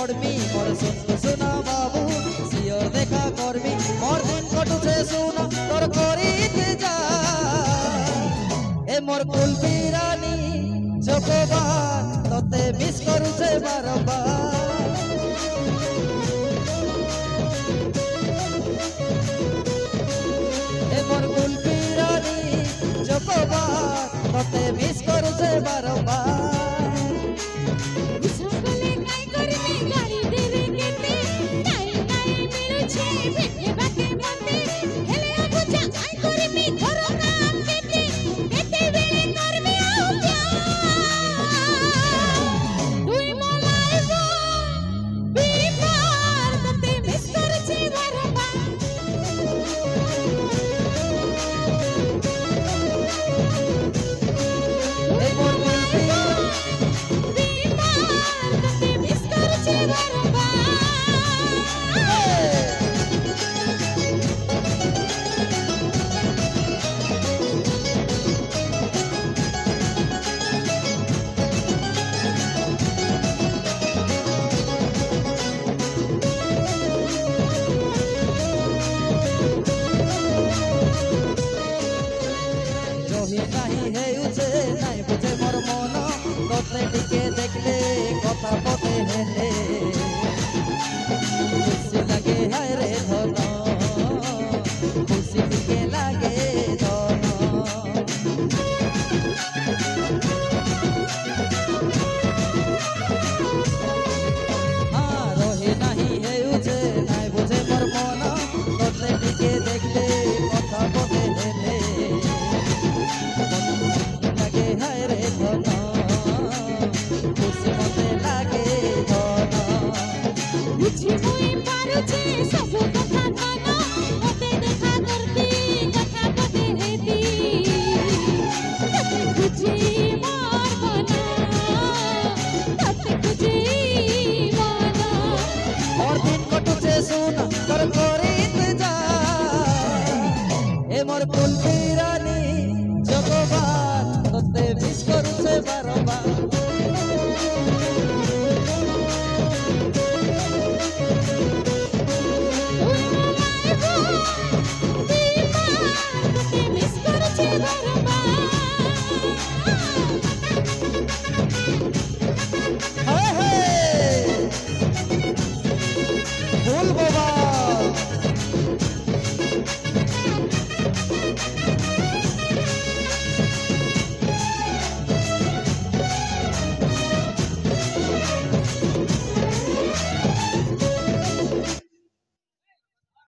পড়মি মোর শুনু শুনা বাবু সিওর দেখা করবি মোর দিন কটুছে শুনা তোর করিতে যা এ মোর কুলপি রানী জগবান তোতে মিস করুছে বারবার এ মোর কুলপি রানী জগবান তোতে মিস করুছে বারবার নাই বুঝে মোর মন তোতে টিকে দেখলে কথা পথে হেলে